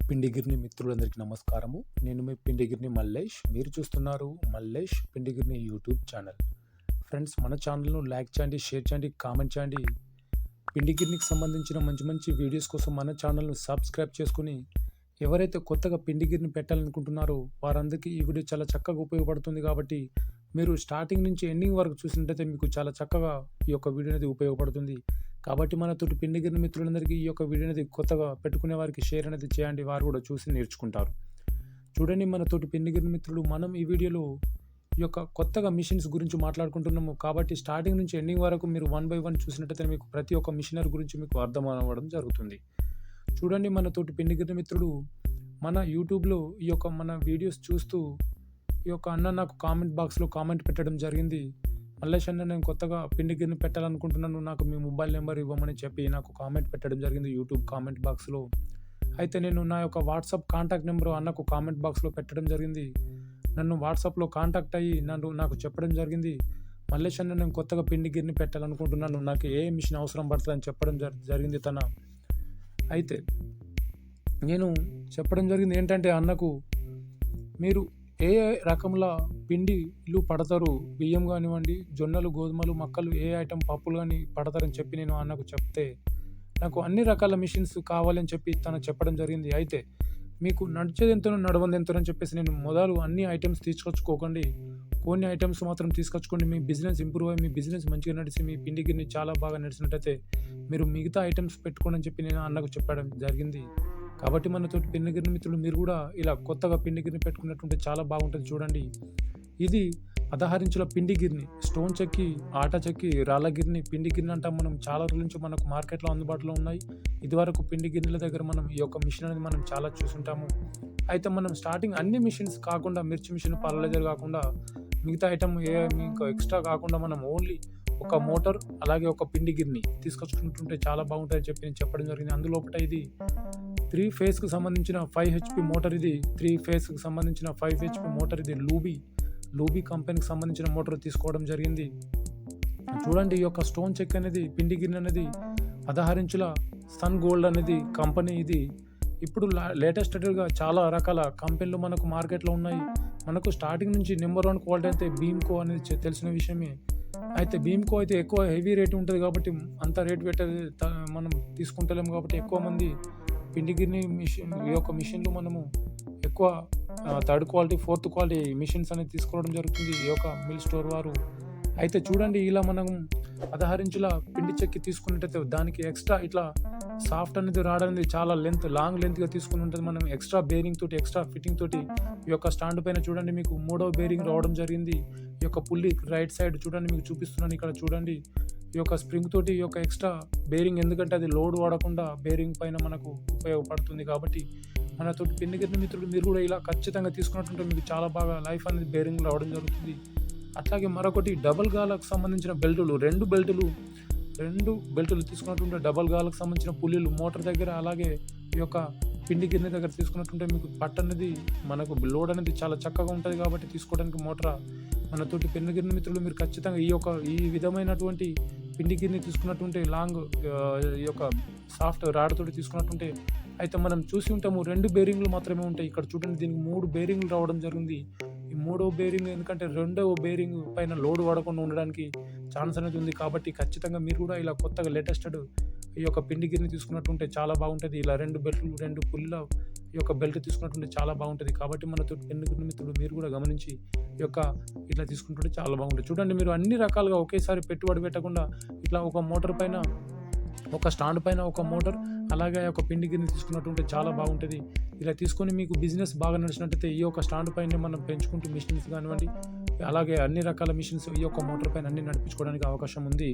పిండిగిరిని మిత్రులందరికీ నమస్కారము. నేను మీ పిండిగిరిని మల్లేష్. మీరు చూస్తున్నారు మల్లేష్ పిండిగిరిని యూట్యూబ్ ఛానల్. ఫ్రెండ్స్, మన ఛానల్ను లైక్ చేయండి, షేర్ చేయండి, కామెంట్ చేయండి. పిండిగిరికి సంబంధించిన మంచి మంచి వీడియోస్ కోసం మన ఛానల్ను సబ్స్క్రైబ్ చేసుకుని ఎవరైతే కొత్తగా పిండిగిరిని పెట్టాలనుకుంటున్నారో వారందరికీ ఈ వీడియో చాలా చక్కగా ఉపయోగపడుతుంది. కాబట్టి మీరు స్టార్టింగ్ నుంచి ఎండింగ్ వరకు చూసినట్టయితే మీకు చాలా చక్కగా ఈ యొక్క వీడియో అనేది ఉపయోగపడుతుంది. కాబట్టి మన తోటి పిండిగిరిని మిత్రులందరికీ ఈ యొక్క వీడియో అనేది కొత్తగా పెట్టుకునే వారికి షేర్ అనేది చేయండి, వారు కూడా చూసి నేర్చుకుంటారు. చూడండి, మన తోటి పిండిగిరిని మిత్రులు, మనం ఈ వీడియోలో ఈ యొక్క కొత్తగా మిషన్స్ గురించి మాట్లాడుకుంటున్నాము. కాబట్టి స్టార్టింగ్ నుంచి ఎండింగ్ వరకు మీరు 1 by 1 చూసినట్టయితే మీకు ప్రతి ఒక్క మిషనరీ గురించి మీకు అర్థం అవ్వడం జరుగుతుంది. చూడండి, మన తోటి పిండిగిరిని మిత్రుడు మన యూట్యూబ్లో ఈ యొక్క మన వీడియోస్ చూస్తూ ఈ యొక్క అన్న నాకు కామెంట్ బాక్స్లో కామెంట్ పెట్టడం జరిగింది. మల్లేష్ అన్న, నేను కొత్తగా పిండిగిరిని పెట్టాలనుకుంటున్నాను, నాకు మీ మొబైల్ నెంబర్ ఇవ్వమని చెప్పి నాకు కామెంట్ పెట్టడం జరిగింది యూట్యూబ్ కామెంట్ బాక్స్లో. అయితే నేను నా యొక్క వాట్సాప్ కాంటాక్ట్ నెంబర్ అన్నకు కామెంట్ బాక్స్లో పెట్టడం జరిగింది. నన్ను వాట్సాప్లో కాంటాక్ట్ అయ్యి నాకు చెప్పడం జరిగింది, మల్లేష్ అన్న నేను కొత్తగా పిండిగిరిని పెట్టాలనుకుంటున్నాను, నాకు ఏ మిషన్ అవసరం పడుతుందని చెప్పడం జరిగింది తన. అయితే నేను చెప్పడం జరిగింది ఏంటంటే, అన్నకు మీరు ఏ రకంలో పిండిలు పడతారు, బియ్యం కానివ్వండి, జొన్నలు, గోధుమలు, మక్కలు, ఏ ఐటెం పప్పులు కానీ పడతారని చెప్పి నేను అన్నకు చెప్తే నాకు అన్ని రకాల మిషన్స్ కావాలని చెప్పి తను చెప్పడం జరిగింది. అయితే మీకు నడిచేది ఎంతనో నడవంది ఎంతనో అని చెప్పేసి నేను మొదలు అన్ని ఐటమ్స్ తీసుకొచ్చుకోకండి, కొన్ని ఐటమ్స్ మాత్రం తీసుకొచ్చుకోండి. మీ బిజినెస్ ఇంప్రూవ్ అయ్యి మీ బిజినెస్ మంచిగా నడిచి మీ పిండిగిరిని చాలా బాగా నడిచినట్టయితే మీరు మిగతా ఐటమ్స్ పెట్టుకోండి అని చెప్పి నేను అన్నకు చెప్పడం జరిగింది. కాబట్టి మనతోటి పిండిగిరిని మిత్రులు మీరు కూడా ఇలా కొత్తగా పిండిగిరిని పెట్టుకున్నట్టుంటే చాలా బాగుంటుంది. చూడండి, ఇది 16 ఇంచుల పిండిగిరిని, స్టోన్ చెక్కి, ఆట చెక్కి, రాళ్ళగిరిని, పిండిగిరిని అంటాం మనం. చాలా రోజుల నుంచి మనకు మార్కెట్లో అందుబాటులో ఉన్నాయి. ఇదివరకు పిండిగిరిల దగ్గర మనం ఈ యొక్క మిషన్ అనేది మనం చాలా చూసుంటాము. అయితే మనం స్టార్టింగ్ అన్ని మిషన్స్ కాకుండా, మిర్చి మిషన్, పాలలేజర్ కాకుండా మిగతా ఐటమ్ ఇంకా ఎక్స్ట్రా కాకుండా మనం ఓన్లీ ఒక మోటార్ అలాగే ఒక పిండిగిరిని తీసుకొచ్చుకుంటుంటే చాలా బాగుంటుందని చెప్పి నేను చెప్పడం జరిగింది. అందులోపట ఇది 3 ఫేజ్కి సంబంధించిన 5 HP మోటార్, ఇది 3 ఫేజ్కి సంబంధించిన 5 HP మోటార్, ఇది లూబీ కంపెనీకి సంబంధించిన మోటార్ తీసుకోవడం జరిగింది. చూడండి, ఈ యొక్క స్టోన్ చెక్ అనేది, పిండిగిరిని అనేది 16 ఇంచుల సన్ గోల్డ్ అనేది కంపెనీ. ఇది ఇప్పుడు లేటెస్ట్గా చాలా రకాల కంపెనీలు మనకు మార్కెట్లో ఉన్నాయి. మనకు స్టార్టింగ్ నుంచి నెంబర్ 1 క్వాలిటీ అయితే బీమ్కో అనేది తెలిసిన విషయమే. అయితే బీమ్కో అయితే ఎక్కువ హెవీ రేట్ ఉంటుంది కాబట్టి అంత రేట్ పెట్టేది మనం తీసుకుంటలేము. కాబట్టి ఎక్కువ మంది పిండిగిరిని ఈ యొక్క మిషన్లు మనము ఎక్కువ 3rd quality 4th quality machines అనేది తీసుకోవడం జరుగుతుంది ఈ యొక్క మిల్ స్టోర్ వారు. అయితే చూడండి, ఇలా మనం 16 ఇంచుల పిండి చెక్కి తీసుకున్నట్టయితే దానికి ఎక్స్ట్రా ఇట్లా సాఫ్ట్ అనేది రావడానికి చాలా లాంగ్ లెంత్గా తీసుకుని ఉంటుంది. మనం ఎక్స్ట్రా బేరింగ్ తోటి, ఎక్స్ట్రా ఫిట్టింగ్ తోటి ఈ యొక్క స్టాండ్ పైన చూడండి మీకు 3వ బేరింగ్ రావడం జరిగింది. ఈ యొక్క పుల్లి రైట్ సైడ్ చూడండి, మీకు చూపిస్తున్నాను ఇక్కడ చూడండి. ఈ యొక్క స్ప్రింగ్ తోటి ఈ యొక్క ఎక్స్ట్రా బేరింగ్, ఎందుకంటే అది లోడ్ వాడకుండా బేరింగ్ పైన మనకు ఉపయోగపడుతుంది. కాబట్టి మన తోటి పిండిగిరిని మిత్రులు మీరు కూడా ఇలా ఖచ్చితంగా తీసుకున్నట్టుంటే మీకు చాలా బాగా లైఫ్ అనేది బేరింగ్ రావడం జరుగుతుంది. అట్లాగే మరొకటి డబల్ గాలకు సంబంధించిన బెల్టులు, 2 బెల్టులు తీసుకున్నట్టుంటే డబల్ గాలకు సంబంధించిన పుల్లీలు మోటార్ దగ్గర, అలాగే ఈ యొక్క పిండిగిరిని దగ్గర తీసుకున్నట్టుంటే మీకు పట్టు అనేది మనకు లోడ్ అనేది చాలా చక్కగా ఉంటుంది. కాబట్టి తీసుకోవడానికి మోటార్ మనతోటి పిండిగిరిని మిత్రులు మీరు ఖచ్చితంగా ఈ విధమైనటువంటి పిండిగిరిని తీసుకున్నట్టుంటే లాంగ్ ఈ యొక్క సాఫ్ట్ రాడ్తోటి తీసుకున్నట్టుంటే, అయితే మనం చూసి ఉంటాము 2 బేరింగ్లు మాత్రమే ఉంటాయి. ఇక్కడ చూడండి, దీనికి 3 బేరింగ్లు రావడం జరిగింది. ఈ 3వ బేరింగ్ ఎందుకంటే 2వ బేరింగ్ పైన లోడ్ వాడకుండా ఉండడానికి ఛాన్స్ అనేది ఉంది. కాబట్టి ఖచ్చితంగా మీరు కూడా ఇలా కొత్తగా లేటెస్టెడ్ ఈ యొక్క పిండిగిరిని తీసుకున్నట్టుంటే చాలా బాగుంటుంది. ఇలా 2 బెల్ట్లు, 2 పుల్ల ఈ యొక్క బెల్ట్ తీసుకున్నట్టుంటే చాలా బాగుంటుంది. కాబట్టి మనతో పిండిగిరిని మిత్రులు మీరు కూడా గమనించి ఈ యొక్క ఇట్లా తీసుకుంటుంటే చాలా బాగుంటుంది. చూడండి, మీరు అన్ని రకాలుగా ఒకేసారి పెట్టుబడి పెట్టకుండా ఇట్లా ఒక మోటార్ పైన, ఒక స్టాండ్ పైన ఒక మోటార్, అలాగే ఒక పిండిగిరిని తీసుకున్నట్టుంటే చాలా బాగుంటుంది. ఇలా తీసుకొని మీకు బిజినెస్ బాగా నడిచినట్టయితే ఈ యొక్క స్టాండ్ పైన మనం పెంచుకుంటూ మిషన్స్ కానివ్వండి, అలాగే అన్ని రకాల మిషన్స్ ఈ యొక్క మోటార్ పైన అన్ని నడిపించుకోవడానికి అవకాశం ఉంది.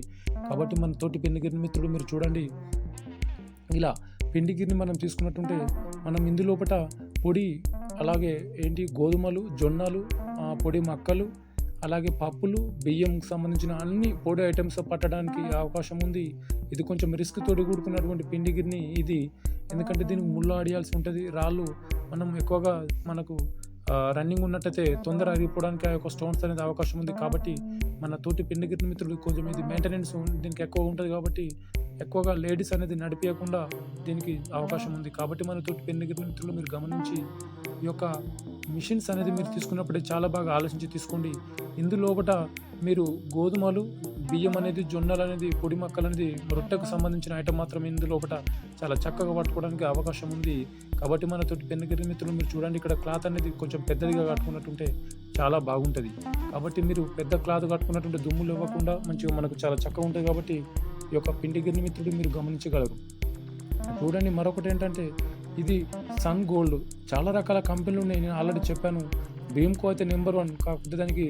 కాబట్టి మన తోటి పిండిగిరిని మిత్రులు మీరు చూడండి, ఇలా పిండిగిరిని మనం తీసుకున్నట్టుంటే మనం ఇందులోపట పొడి, అలాగే గోధుమలు, జొన్నలు, పొడి మక్కలు, అలాగే పప్పులు, బియ్యంకి సంబంధించిన అన్ని పొడి ఐటమ్స్ పట్టడానికి అవకాశం ఉంది. ఇది కొంచెం రిస్క్ తోటి కూడుకున్నటువంటి పిండిగిరిని ఇది, ఎందుకంటే దీనికి ముళ్ళు ఆడియాల్సి ఉంటుంది. రాళ్ళు మనం ఎక్కువగా మనకు రన్నింగ్ ఉన్నట్టయితే తొందర అరిగిపోవడానికి ఆ యొక్క స్టోన్స్ అనేది అవకాశం ఉంది. కాబట్టి మన తోటి పిండిగిరిని మిత్రులు కొంచెం ఇది మెయింటెనెన్స్ దీనికి ఎక్కువ ఉంటుంది. కాబట్టి ఎక్కువగా లేడీస్ అనేది నడిపియకుండా దీనికి అవకాశం ఉంది. కాబట్టి మన తోటి పెన్నిగిరి మిత్రులు మీరు గమనించి ఈ యొక్క మిషన్స్ అనేది మీరు తీసుకున్నప్పుడే చాలా బాగా ఆలోచించి తీసుకోండి. ఇందులోపట మీరు గోధుమలు, బియ్యం అనేది, జొన్నలు అనేది, పొడి మక్కలు అనేది, రొట్టెకు సంబంధించిన ఐటమ్ మాత్రం ఇందులోపట చాలా చక్కగా పట్టుకోవడానికి అవకాశం ఉంది. కాబట్టి మన తోటి పెన్నిగిరి మిత్రులు మీరు చూడండి, ఇక్కడ క్లాత్ అనేది కొంచెం పెద్దదిగా కట్టుకున్నట్టుంటే చాలా బాగుంటుంది. కాబట్టి మీరు పెద్ద క్లాత్ కట్టుకున్నట్టుంటే దుమ్ములు ఇవ్వకుండా మంచిగా మనకు చాలా చక్కగా ఉంటుంది. కాబట్టి ఈ యొక్క పిండిగిరి మిత్రుడు మీరు గమనించగలరు. చూడండి, మరొకటి ఏంటంటే ఇది సన్ గోల్డ్. చాలా రకాల కంపెనీలు ఉన్నాయి, నేను ఆల్రెడీ చెప్పాను. భీమ్కో అయితే నెంబర్ 1, కాకపోతే దానికి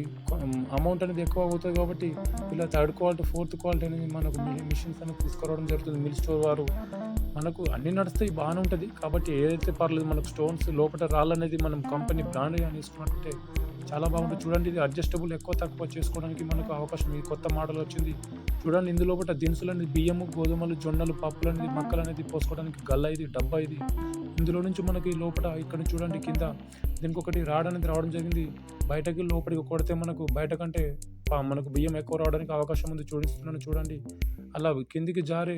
అమౌంట్ అనేది ఎక్కువ అవుతుంది. కాబట్టి ఇలా థర్డ్ క్వాలిటీ, ఫోర్త్ క్వాలిటీ అనేది మనకు మిషన్స్ అనేది తీసుకురావడం జరుగుతుంది. మిల్ స్టోర్ వారు మనకు అన్నీ నడుస్తాయి, బాగానే ఉంటుంది. కాబట్టి ఏదైతే పర్లేదు, మనకు స్టోన్స్ లోపల రాళ్ళు అనేది మనం కంపెనీ బ్రాండ్ కానీ తీసుకున్నట్టుంటే చాలా బాగుంటుంది. చూడండి, ఇది అడ్జస్టబుల్, ఎక్కువ తక్కువ చేసుకోవడానికి మనకు అవకాశం. ఇది కొత్త మోడల్ వచ్చింది. చూడండి, ఇందులో దినుసులు అనేది బియ్యము, గోధుమలు, జొన్నలు, పప్పులు అనేది, మక్కలు అనేది పోసుకోవడానికి గల్ల ఇది, డబ్బా ఇది. ఇందులో నుంచి మనకి లోపల ఇక్కడ చూడండి కింద దీనికి ఒకటి రాడ్ అనేది రావడం జరిగింది. బయటకి లోపలికి కొడితే మనకు బయట కంటే మనకు బియ్యం ఎక్కువ రావడానికి అవకాశం ఉంది. చూపిస్తున్నాను చూడండి, అలా కిందికి జారి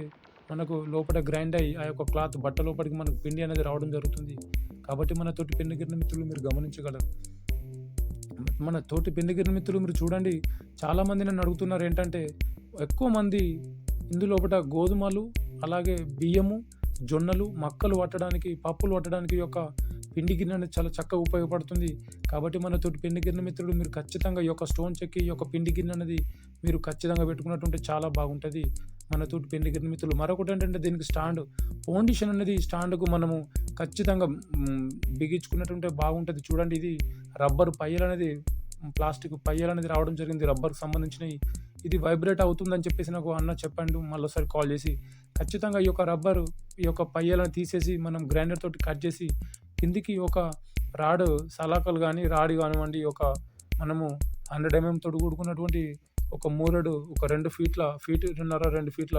మనకు లోపల గ్రైండ్ అయ్యి ఆ యొక్క క్లాత్ బట్ట లోపలికి మనకు పిండి అనేది రావడం జరుగుతుంది. కాబట్టి మన తోటి పెన్నిగిరి మిత్రులు మీరు గమనించగలరు. మన తోటి పెన్నిగిరి మిత్రులు మీరు చూడండి, చాలామంది నన్ను అడుగుతున్నారు ఏంటంటే, ఎక్కువ మంది ఇందులోపట గోధుమలు, అలాగే బియ్యము, జొన్నలు, మక్కలు పట్టడానికి, పప్పులు పట్టడానికి యొక్క పిండి గిన్నె అనేది చాలా చక్కగా ఉపయోగపడుతుంది. కాబట్టి మన తోటి పెన్నిగిరి మిత్రుడు మీరు ఖచ్చితంగా ఈ యొక్క స్టోన్ చెక్కి ఈ యొక్క పిండి గిన్నె అనేది మీరు ఖచ్చితంగా పెట్టుకున్నట్టుంటే చాలా బాగుంటుంది. మన తోటి పెన్నిగిరి మిత్రులు మరొకటి ఏంటంటే, దీనికి స్టాండ్ ఫౌండేషన్ అనేది, స్టాండ్కు మనము ఖచ్చితంగా బిగించుకున్నట్టుంటే బాగుంటుంది. చూడండి, ఇది రబ్బర్ పయ్యలు అనేది, ప్లాస్టిక్ పయ్యలు అనేది రావడం జరిగింది, రబ్బర్కి సంబంధించినవి. ఇది వైబ్రేట్ అవుతుందని చెప్పేసి నాకు అన్న చెప్పండు మళ్ళీసారి కాల్ చేసి. ఖచ్చితంగా ఈ యొక్క రబ్బరు, ఈ యొక్క పయ్యలను తీసేసి మనం గ్రైండర్ తోటి కట్ చేసి కిందికి ఒక రాడ్, సలాకలు కానీ రాడ్ కానివ్వండి, ఒక మనము 100 mm తోటి కూడుకున్నటువంటి ఒక మూరెడు, ఒక 2 ఫీట్ల, 1.5 ఫీట్ల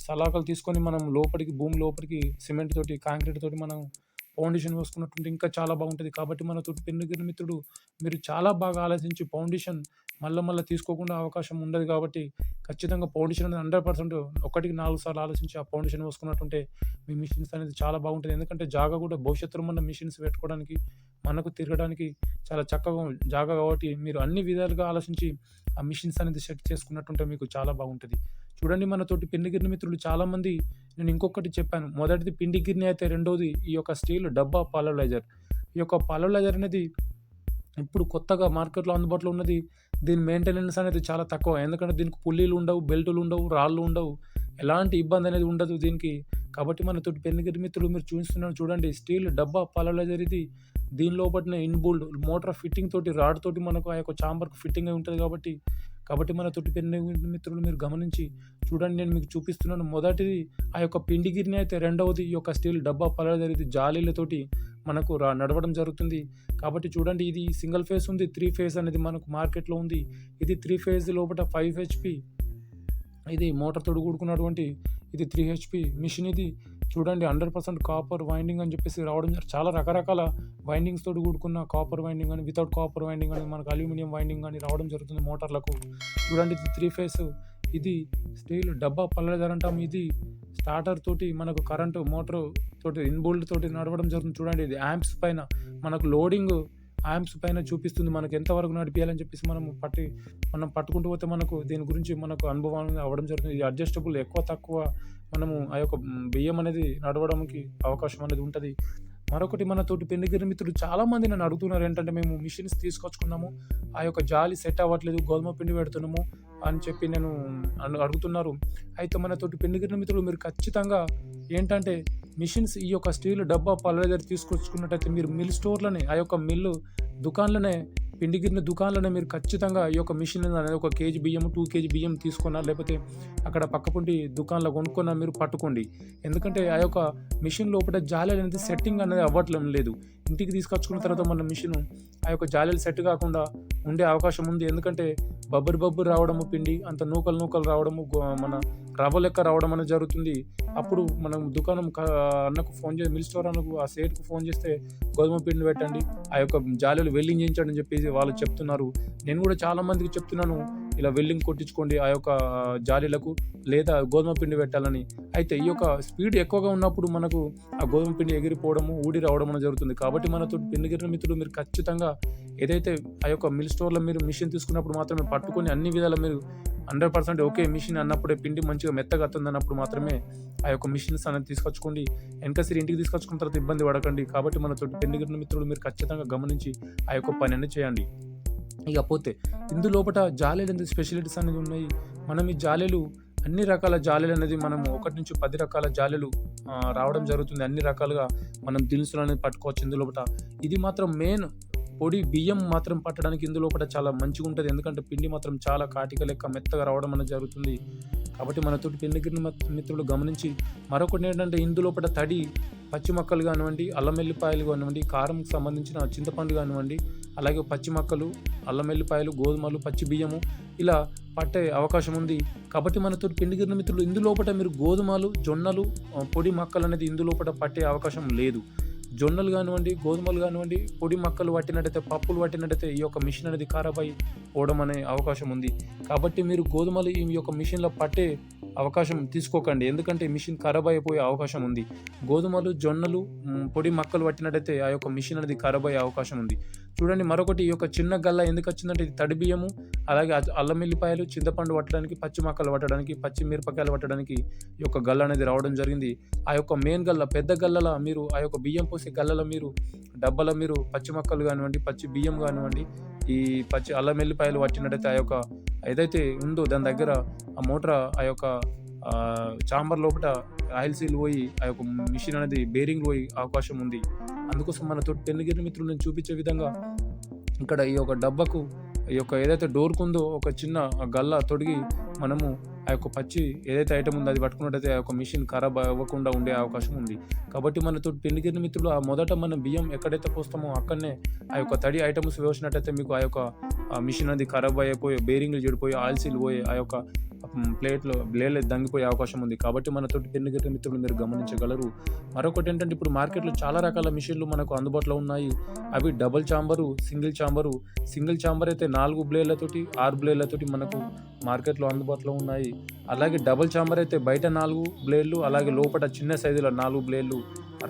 సలాకలు తీసుకొని మనం లోపలికి, భూమి లోపలికి సిమెంట్ తోటి, కాంక్రీట్ తోటి మనం ఫౌండేషన్ వేసుకున్నట్టుంటే ఇంకా చాలా బాగుంటుంది. కాబట్టి మన తోటి పెన్నిగిరి మిత్రుడు మీరు చాలా బాగా ఆలోచించి ఫౌండేషన్ మళ్ళీ తీసుకోకుండా అవకాశం ఉండదు. కాబట్టి ఖచ్చితంగా ఫౌండేషన్ అనేది 100% 1కి 4 సార్లు ఆలోచించి ఆ ఫౌండేషన్ వేసుకున్నట్టుంటే మీ మిషన్స్ అనేది చాలా బాగుంటుంది. ఎందుకంటే జాగా కూడా భవిష్యత్తులో మన మిషన్స్ పెట్టుకోవడానికి, మనకు తిరగడానికి చాలా చక్కగా జాగా. కాబట్టి మీరు అన్ని విధాలుగా ఆలోచించి ఆ మిషన్స్ అనేది సెట్ చేసుకున్నట్టుంటే మీకు చాలా బాగుంటుంది. చూడండి, మన తోటి పెన్నిగిరి మిత్రులు చాలామంది, నేను ఇంకొకటి చెప్పాను, మొదటిది పిండి గిన్నె అయితే రెండోది ఈ యొక్క స్టీల్ డబ్బా పాలరైజర్. ఈ యొక్క పాలరైజర్ అనేది ఇప్పుడు కొత్తగా మార్కెట్లో అందుబాటులో ఉన్నది. దీని మెయింటెనెన్స్ అనేది చాలా తక్కువ. ఎందుకంటే దీనికి పుల్లీలు ఉండవు, బెల్టులు ఉండవు, రాళ్ళు ఉండవు, ఎలాంటి ఇబ్బంది అనేది ఉండదు దీనికి. కాబట్టి మన తోటి పెన్నిగిరి మిత్రులు మీరు చూపిస్తున్నాను చూడండి, స్టీల్ డబ్బా పాలరైజర్ ఇది. దీని లోపల ఇన్బుల్డ్ మోటార్ ఫిట్టింగ్ తోటి, రాడ్ తోటి మనకు ఆ యొక్క చాంబర్కి ఫిట్టింగ్ అయి ఉంటుంది. కాబట్టి మన తోటి పెన్నిగిరి మిత్రులు మీరు గమనించి చూడండి, నేను మీకు చూపిస్తున్నాను. మొదటిది ఆ యొక్క పిండి గిన్నె అయితే, రెండవది ఈ యొక్క స్టీల్ డబ్బా పాలరైజర్. ఇది జాలీలతోటి మనకు నడవడం జరుగుతుంది. కాబట్టి చూడండి, ఇది సింగిల్ ఫేజ్ ఉంది, 3 ఫేజ్ అనేది మనకు మార్కెట్లో ఉంది. ఇది 3 ఫేజ్ లోపల 5 HP, ఇది మోటార్ తోటి కూడుకున్నటువంటి ఇది 3 HP మిషన్. ఇది చూడండి 100% కాపర్ వైండింగ్ అని చెప్పేసి రావడం చాలా రకరకాల వైండింగ్స్ తోటి కూడుకున్న కాపర్ వైండింగ్ అని, వితౌట్ కాపర్ వైండింగ్ అని, మనకు అల్యూమినియం వైండింగ్ అని రావడం జరుగుతుంది మోటార్లకు. చూడండి, ఇది 3 ఫేజ్, ఇది స్టీల్ డబ్బా పాలరైజర్ అంటాం. ఇది స్టార్టర్ తోటి మనకు కరెంటు మోటార్ తోటి ఇన్బుల్డ్ తోటి నడవడం జరుగుతుంది. చూడండి, ఇది యాంప్స్ పైన మనకు లోడింగ్ యాంప్స్ పైన చూపిస్తుంది మనకు ఎంతవరకు నడిపించాలని చెప్పేసి. మనం పట్టుకుంటూ పోతే మనకు దీని గురించి మనకు అనుభవం అవ్వడం జరుగుతుంది. ఇది అడ్జస్టబుల్, ఎక్కువ తక్కువ మనము ఆ యొక్క బియ్యం అనేది నడవడానికి అవకాశం అనేది ఉంటుంది. మరొకటి, మన తోటి పెన్నిగిరి మిత్రులు చాలామంది నన్ను అడుగుతున్నారు ఏంటంటే, మేము మిషన్స్ తీసుకొచ్చుకున్నాము, ఆ యొక్క జాలి సెట్ అవ్వట్లేదు, గోధుమ పిండి పెడుతున్నాము అని చెప్పి నేను అడుగుతున్నారు. అయితే మన తోటి పెన్నిగిరి మిత్రులు మీరు ఖచ్చితంగా ఏంటంటే, మిషన్స్ ఈ యొక్క స్టీల్ డబ్బా పాలరైజర్ తీసుకొచ్చుకున్నట్టయితే మీరు మిల్ స్టోర్లోనే, ఆ యొక్క మిల్లు దుకాణంలోనే, పిండి గిన్నె దుకాణంలోనే మీరు ఖచ్చితంగా ఈ యొక్క మిషన్ అనేది 1 కేజీ బియ్యం, 2 కేజీ బియ్యం తీసుకున్నా, లేకపోతే అక్కడ పక్కపుంటి దుకాణంలో కొనుక్కున్నా మీరు పట్టుకోండి. ఎందుకంటే ఆ యొక్క మిషన్ లోపల జాలీలు అనేది సెట్టింగ్ అనేది అవ్వట్లేదు లేదు. ఇంటికి తీసుకొచ్చుకున్న తర్వాత మన మిషన్ ఆ యొక్క జాలీలు సెట్ కాకుండా ఉండే అవకాశం ఉంది. ఎందుకంటే బబ్బరు రావడము, పిండి అంత నూకలు రావడము, మన రవ్వ లెక్క రావడం అనేది జరుగుతుంది. అప్పుడు మనం దుకాణం అన్నకు ఫోన్ చేసి, మిల్ స్టోర్ అన్నకు, ఆ సేట్కు ఫోన్ చేస్తే గోధుమ పిండి పెట్టండి, ఆ యొక్క జాలీలు వెల్డింగ్ చేయించండి అని చెప్పేసి వాళ్ళు చెప్తున్నారు. నేను కూడా చాలా మందికి చెప్తున్నాను, ఇలా వెల్డింగ్ కొట్టించుకోండి ఆ యొక్క జాలీలకు, లేదా గోధుమ పిండి పెట్టాలని. అయితే ఈ యొక్క స్పీడ్ ఎక్కువగా ఉన్నప్పుడు మనకు ఆ గోధుమ పిండి ఎగిరిపోవడము, ఊడి రావడం అనేది జరుగుతుంది. కాబట్టి మనతోటి పిండిగిరిన మిత్రులు మీరు ఖచ్చితంగా ఏదైతే ఆ యొక్క మిల్ స్టోర్‌లో మీరు మిషన్ తీసుకున్నప్పుడు మాత్రమే పట్టుకొని అన్ని విధాలా మీరు 100% ఓకే మిషన్ అన్నప్పుడే పిండి మంచిగా మెత్తగా అత్తుందన్నప్పుడు మాత్రమే ఆ యొక్క మిషన్స్ అనేది తీసుకొచ్చుకోండి. ఎనకసిరి ఇంటికి తీసుకొచ్చుకున్న తర్వాత ఇబ్బంది పడకండి. కాబట్టి మనతోటి పిండిగిరిన మిత్రులు మీరు ఖచ్చితంగా గమనించి ఆ యొక్క పని అనేది చేయండి. ఇక పోతే ఇందులోపట జాలీలు అనేది స్పెషాలిటీస్ అనేది ఉన్నాయి. మనం ఈ జాలీలు అన్ని రకాల జాలీలు అనేది మనము 1-10 రకాల జాలీలు రావడం జరుగుతుంది. అన్ని రకాలుగా మనం దినుసులు అనేది పట్టుకోవచ్చు ఇందులోపట. ఇది మాత్రం మెయిన్ పొడి బియ్యం మాత్రం పట్టడానికి ఇందులోపట చాలా మంచిగుంటది. ఎందుకంటే పిండి మాత్రం చాలా కాటిక లెక్క మెత్తగా రావడం అనేది జరుగుతుంది. కాబట్టి మనతోటి పిండిగిరిన మిత్రులు గమనించి మరొకటేంటంటే ఇందులోపట తడి పచ్చి మొక్కలు గానివ్వండి, అల్లం ఎల్లిపాయలు గానివ్వండి, కారంకి సంబంధించిన చింతపండు గానివ్వండి, అలాగే పచ్చి మొక్కలు, అల్లం ఎల్లిపాయలు, గోధుమలు, పచ్చి బియ్యము ఇలా పట్టే అవకాశం ఉంది. కాబట్టి మనతోటి పిండిగిరిన మిత్రులు ఇందులోపట మీరు గోధుమలు, జొన్నలు, పొడి మొక్కలనేది ఇందులోపట పట్టే అవకాశం లేదు. జొన్నలు గానివ్వండి, గోధుమలు గానివ్వండి, పొడి మొక్కలు పట్టినట్టయితే, పప్పులు పట్టినట్టయితే ఈ యొక్క మిషన్ అనేది ఖరాబ్ అయి పోవడం అనే అవకాశం ఉంది. కాబట్టి మీరు గోధుమలు ఈ యొక్క మిషన్‌లో పట్టే అవకాశం తీసుకోకండి. ఎందుకంటే మిషన్ ఖరాబ్ అయిపోయే అవకాశం ఉంది. గోధుమలు, జొన్నలు, పొడి మొక్కలు పట్టినట్టయితే ఆ యొక్క మిషన్ అనేది ఖరాబ్ అయ్యే అవకాశం ఉంది. చూడండి మరొకటి ఈ యొక్క చిన్న గల్ల ఎందుకొచ్చిందంటే ఇది తడి బియ్యము, అలాగే అల్లం ఎల్లిపాయలు, చింతపండు పట్టడానికి, పచ్చి మొక్కలు పట్టడానికి, పచ్చి మిరపకాయలు పట్టడానికి ఈ యొక్క గల్ల అనేది రావడం జరిగింది. ఆ యొక్క మెయిన్ గల్ల పెద్ద గల్లల మీరు ఆ యొక్క బియ్యం పోసే గల్లలో మీరు డబ్బాలో మీరు పచ్చి మొక్కలు గానివ్వండి, పచ్చి బియ్యం గానివ్వండి, ఈ పచ్చి అల్లం ఎల్లిపాయలు పట్టినట్టయితే ఆ యొక్క ఏదైతే ఉందో దాని దగ్గర ఆ మోటార్ ఆ యొక్క చాంబర్ లోపట ఆయిల్ సీల్ పోయి ఆ యొక్క మిషన్ అనేది బేరింగ్ పోయి అవకాశం ఉంది. అందుకోసం మనతోటి పిండిగిరిన మిత్రులు నేను చూపించే విధంగా ఇక్కడ ఈ యొక్క డబ్బాకు ఈ యొక్క ఏదైతే డోర్‌కుందో ఒక చిన్న గల్ల తొడిగి మనము ఆ యొక్క పచ్చి ఏదైతే ఐటెమ్ ఉందో అది పట్టుకున్నట్టయితే ఆ యొక్క మిషన్ ఖరాబ్ అవ్వకుండా ఉండే అవకాశం ఉంది. కాబట్టి మనతోటి పిండిగిరిన మిత్రులు మొదట మనం బియ్యం ఎక్కడైతే పోస్తామో అక్కడనే ఆ యొక్క తడి ఐటమ్స్ వేసినట్టయితే మీకు ఆ యొక్క మిషన్ అది ఖరాబ్ అయిపోయి, బేరింగ్‌లు చెడిపోయి, ఆయిల్ సీల్ పోయి, ఆ యొక్క ప్లేట్‌లో బ్లేడ్‌లు దంగిపోయే అవకాశం ఉంది. కాబట్టి మనతోటి పిండిగిరిన మిత్రులు మీరు గమనించగలరు. మరొకటేంటంటే ఇప్పుడు మార్కెట్‌లో చాలా రకాల మిషన్‌లు మనకు అందుబాటులో ఉన్నాయి. అవి double chamber, single chamber. Single chamber అయితే 4 బ్లేడ్‌లతోటి, 6 బ్లేడ్‌లతోటి మనకు మార్కెట్‌లో అందుబాటులో ఉన్నాయి. అలాగే డబుల్ చాంబర్ అయితే బయట 4 బ్లేడ్లు, అలాగే లోపట చిన్న సైజులో 4 బ్లేడ్లు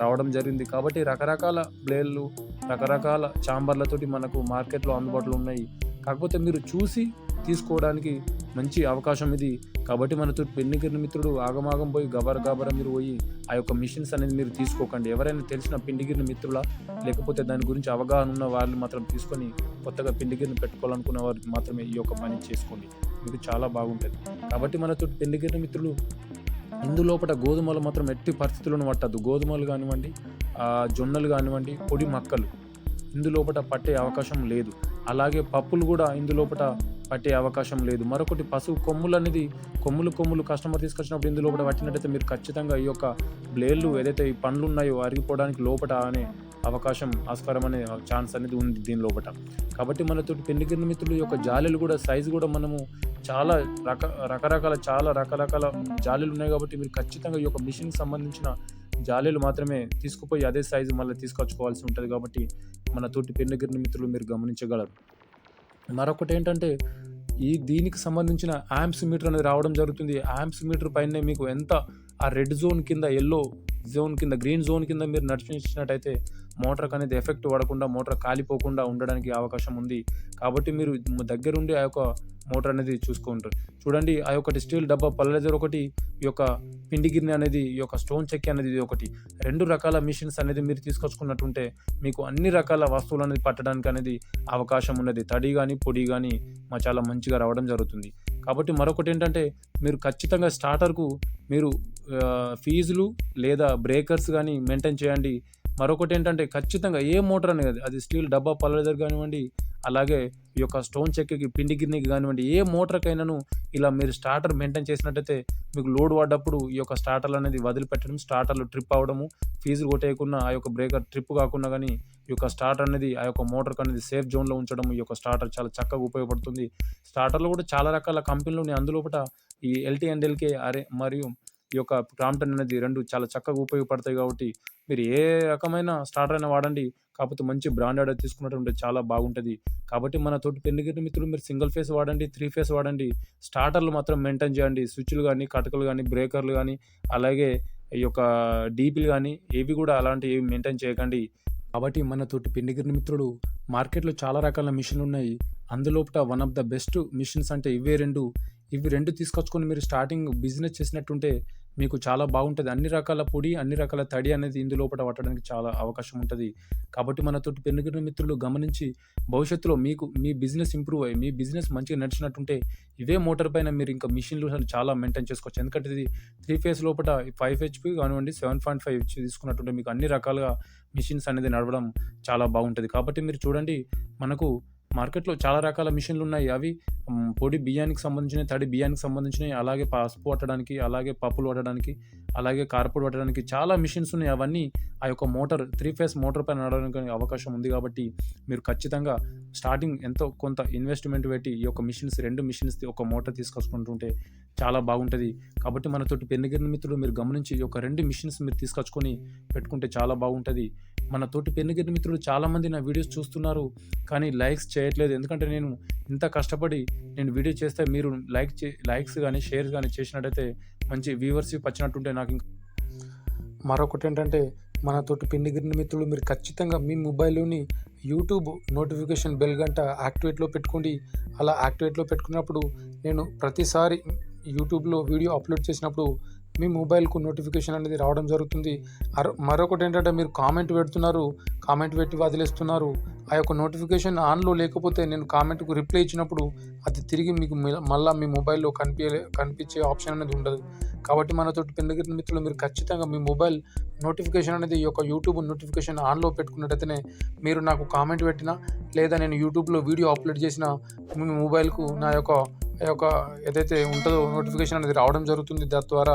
రావడం జరిగింది. కాబట్టి రకరకాల బ్లేడ్లు, రకరకాల చాంబర్‌లతోటి మనకు మార్కెట్‌లో అందుబాటులో ఉన్నాయి. కాకపోతే మీరు చూసి తీసుకోవడానికి మంచి అవకాశం ఇది. కాబట్టి మనతోటి పిండిగిరిన మిత్రుడు ఆగమాగం పోయి గబర మీరు పోయి ఆ యొక్క మిషన్స్ అనేది మీరు తీసుకోకండి. ఎవరైనా తెలిసిన పిండిగిరిన మిత్రులా, లేకపోతే దాని గురించి అవగాహన ఉన్న వాళ్ళు మాత్రం తీసుకొని కొత్తగా పిండిగిరిని పెట్టుకోవాలనుకున్న వారికి మాత్రమే ఈ యొక్క పని చేసుకోండి. మీకు చాలా బాగుంటది. కాబట్టి మనతోటి పిండిగిరిన మిత్రులు ఇందులోపట గోధుమలు మాత్రం ఎట్టి పరిస్థితుల్లోనూ పట్టద్దు. గోధుమలు గానివ్వండి, జొన్నలు గానివ్వండి, పొడి మొక్కలు ఇందులోపట పట్టే అవకాశం లేదు. అలాగే పప్పులు గూడా ఇందులోపట పట్టే అవకాశం లేదు. మరొకటి పసుపు కొమ్ములనేది కొమ్ములు కస్టమర్ తీసుకొచ్చినప్పుడు ఇందులోపట పట్టినట్టయితే మీరు ఖచ్చితంగా ఈ యొక్క బ్లేడ్లు ఏదైతే ఈ పండ్లున్నాయో అరిగిపోవడానికి లోపట అనే అవకాశం, ఆస్కారం అనే ఛాన్స్ అనేది ఉంది దీని లోపట. కాబట్టి మనతోటి పిండిగిరిన మిత్రులు యొక్క జాలీలు గూడా సైజు గూడా మనము చాలా రకరకాల జాలీలు ఉన్నాయి. కాబట్టి మీరు ఖచ్చితంగా ఈ యొక్క మిషన్‌కి సంబంధించిన జాలీలు మాత్రమే తీసుకుపోయి అదే సైజు మళ్ళీ తీసుకొచ్చుకోవాల్సి ఉంటది. కాబట్టి మనతోటి పిండిగిరిన మిత్రులు మీరు గమనించగలరు. మరొకటేంటంటే దీనికి సంబంధించిన యాంప్స్ మీటర్ అనేది రావడం జరుగుతుంది. యాంప్స్ మీటర్ పైనే మీకు ఎంత ఆ రెడ్ జోన్ కింద, యెల్లో జోన్ కింద, గ్రీన్ జోన్ కింద మీరు నడిపించినట్టయితే మోటార్‌కి అనేది ఎఫెక్ట్ పడకుండా, మోటార్ కాలిపోకుండా ఉండడానికి అవకాశం ఉంది. కాబట్టి మీరు దగ్గరుండి ఆ యొక్క మోటార్ అనేది చూసుకుంటారు. చూడండి ఆ యొక్క స్టీల్ డబ్బా పల్లేజర్ ఒకటి, ఈ యొక్క పిండిగిరిని అనేది, ఈ యొక్క స్టోన్ చెక్కీ అనేది ఇది ఒకటి. 2 రకాల మిషన్స్ అనేది మీరు తీసుకొచ్చుకున్నట్టుంటే మీకు అన్ని రకాల వస్తువులు అనేది పట్టడానికి అనేది అవకాశం ఉన్నది. తడి గాని, పొడి గాని చాలా మంచిగా రావడం జరుగుతుంది. కాబట్టి మరొకటేంటంటే మీరు ఖచ్చితంగా స్టార్టర్‌కు మీరు ఫీజులు లేదా బ్రేకర్స్ గాని మెయింటైన్ చేయండి. మరొకటేంటంటే ఖచ్చితంగా ఏ మోటార్ అనేది అది స్టీల్ డబ్బా పల్లేజర్ గానివ్వండి, అలాగే ఈ యొక్క స్టోన్ చెక్కకి, పిండిగిరినికి గానివ్వండి, ఏ మోటార్‌కైనాను ఇలా మీరు స్టార్టర్ మెయింటైన్ చేసినట్టయితే మీకు లోడ్ పడ్డప్పుడు ఈ యొక్క స్టార్టర్లు అనేది వదిలిపెట్టడం, స్టార్టర్లు ట్రిప్ అవ్వడము, ఫీజులు కొట్టేయకుండా ఆ యొక్క బ్రేకర్ ట్రిప్ కాకుండా గానీ ఈ యొక్క స్టార్టర్ అనేది ఆ యొక్క మోటార్‌కి అనేది సేఫ్ జోన్‌లో ఉంచడం ఈ యొక్క స్టార్టర్ చాలా చక్కగా ఉపయోగపడుతుంది. స్టార్టర్‌లో కూడా చాలా రకాల కంపెనీలు ఉన్నాయి. అందులోపట ఈ ఎల్టీ అండ్ ఎల్కే మరియు ఈ యొక్క క్రాంప్టన్ అనేది 2 చాలా చక్కగా ఉపయోగపడతాయి కాబట్టి మీరు ఏ రకమైన స్టార్టర్ అయినా వాడండి. కాకపోతే మంచి బ్రాండెడ్ తీసుకున్నట్టుంటే చాలా బాగుంటది. కాబట్టి మన తోటి పెళ్లిగిరి మిత్రులు మీరు సింగిల్ ఫేస్ వాడండి, 3 ఫేస్ వాడండి. స్టార్టర్‌లు మాత్రం మెయింటైన్ చేయండి. స్విచ్‌లు గాని, కటకలు గాని, బ్రేకర్‌లు గాని, అలాగే ఈ యొక్క డీపీలు గాని ఏవి కూడా అలాంటివి మెయింటైన్ చేయకండి. కాబట్టి మన తోటి పెళ్లిగిరి మిత్రులు మార్కెట్‌లో చాలా రకాల మిషన్‌లున్నాయి. అందులోపట one of the best machines అంటే ఇవే 2. ఇవి 2 తీసుకొచ్చుకొని మీరు స్టార్టింగ్ బిజినెస్ చేసినట్టుంటే మీకు చాలా బాగుంటది. అన్ని రకాల పొడి, అన్ని రకాల తడి అనేది ఇందులోపట పట్టడానికి చాలా అవకాశం ఉంటది. కాబట్టి మన తోటి పెళ్లిగిరి మిత్రులు గమనించి భవిష్యత్తులో మీకు మీ బిజినెస్ ఇంప్రూవ్ అయ్యి, మీ బిజినెస్ మంచిగా నడిచినట్టుంటే ఇవే మోటార్ పైన మీరు ఇంకా మిషన్‌లు చాలా మెయింటైన్ చేసుకోవచ్చు. ఎందుకంటే ఇది 3 ఫేస్ లోపట 5 హెచ్‌పీ కానివ్వండి, 7.5 హెచ్‌పీ తీసుకున్నట్టుంటే మీకు అన్ని రకాలుగా మిషన్స్ అనేది నడవడం చాలా బాగుంటది. కాబట్టి మీరు చూడండి మనకు మార్కెట్‌లో చాలా రకాల మిషన్‌లున్నాయి. అవి పొడి బియ్యానికి సంబంధించినయి, తడి బియ్యానికి సంబంధించినయి, అలాగే పసుపు పట్టడానికి, అలాగే పప్పులు పట్టడానికి, అలాగే కారపొడి పట్టడానికి చాలా మిషన్స్ ఉన్నాయి. అవన్నీ ఆ యొక్క మోటార్ 3 ఫేస్ మోటార్ పైన నడవడానికి అవకాశం ఉంది కాబట్టి మీరు ఖచ్చితంగా స్టార్టింగ్ ఎంతో కొంత ఇన్వెస్ట్‌మెంట్ పెట్టి ఈ యొక్క మిషన్స్ 2 మిషన్స్ ఒక మోటార్ తీసుకొచ్చుకుంటుంటే చాలా బాగుంటది. కాబట్టి మనతోటి పెళ్లిగిరి మిత్రులు మీరు గమనించి ఈ యొక్క 2 మిషన్స్ మీరు తీసుకొచ్చుకొని పెట్టుకుంటే చాలా బాగుంటది. మన తోటి పెళ్లిగిరి మిత్రులు చాలామంది నా వీడియోస్ చూస్తున్నారు. కానీ లైక్స్ చేయట్లేదు. ఎందుకంటే నేను ఇంత కష్టపడి నేను వీడియో చేస్తే మీరు లైక్స్ గాని, షేర్ గాని చేసినట్టయితే మంచి వ్యూవర్‌షిప్ వచ్చినట్టుంటే నాకు మరొకటేంటంటే మన తోటి పెళ్లిగిరి మిత్రులు మీరు ఖచ్చితంగా మీ మొబైల్‌లోని యూట్యూబ్ నోటిఫికేషన్ బెల్ గంట యాక్టివేట్‌లో పెట్టుకోండి. అలా యాక్టివేట్‌లో పెట్టుకున్నప్పుడు నేను ప్రతిసారి యూట్యూబ్‌లో వీడియో అప్‌లోడ్ చేసినప్పుడు మీ మొబైల్‌కు నోటిఫికేషన్ అనేది రావడం జరుగుతుంది. మరొకటేంటంటే మీరు కామెంట్ పెడుతున్నారు, కామెంట్ పెట్టి వదిలేస్తున్నారు. ఆ యొక్క నోటిఫికేషన్ ఆన్‌లో లేకపోతే నేను కామెంట్‌కు రిప్లై ఇచ్చినప్పుడు అది తిరిగి మీకు మళ్ళా మీ మొబైల్‌లో కనిపించే ఆప్షన్ అనేది ఉండదు. కాబట్టి మనతోటి పెళ్లిగిరి మిత్రులు మీరు ఖచ్చితంగా మీ మొబైల్ నోటిఫికేషన్ అనేది ఈ యొక్క యూట్యూబ్ నోటిఫికేషన్ ఆన్‌లో పెట్టుకున్నట్టయితేనే మీరు నాకు కామెంట్ పెట్టినా లేదా నేను యూట్యూబ్‌లో వీడియో అప్‌లోడ్ చేసినా మీ మొబైల్‌కు నా యొక్క ఏదైతే ఉంటుందో నోటిఫికేషన్ అనేది రావడం జరుగుతుంది. తద్వారా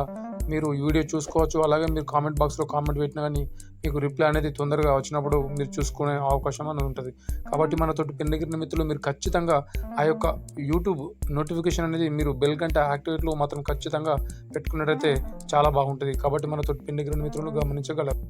మీరు ఈ వీడియో చూసుకోవచ్చు. అలాగే మీరు కామెంట్ బాక్స్‌లో కామెంట్ పెట్టినా గానీ మీకు రిప్లై అనేది తొందరగా వచ్చినప్పుడు మీరు చూసుకునే అవకాశం అనేది ఉంటది. కాబట్టి మనతోటి పెళ్లిగిరి మిత్రులు మీరు ఖచ్చితంగా ఆ యొక్క యూట్యూబ్ నోటిఫికేషన్ అనేది మీరు బెల్ గంట యాక్టివేట్‌లో మాత్రం ఖచ్చితంగా పెట్టుకున్నట్టయితే చాలా బాగుంటది. కాబట్టి మనతోటి పెళ్లిగిరి మిత్రులు గమనించగలరు.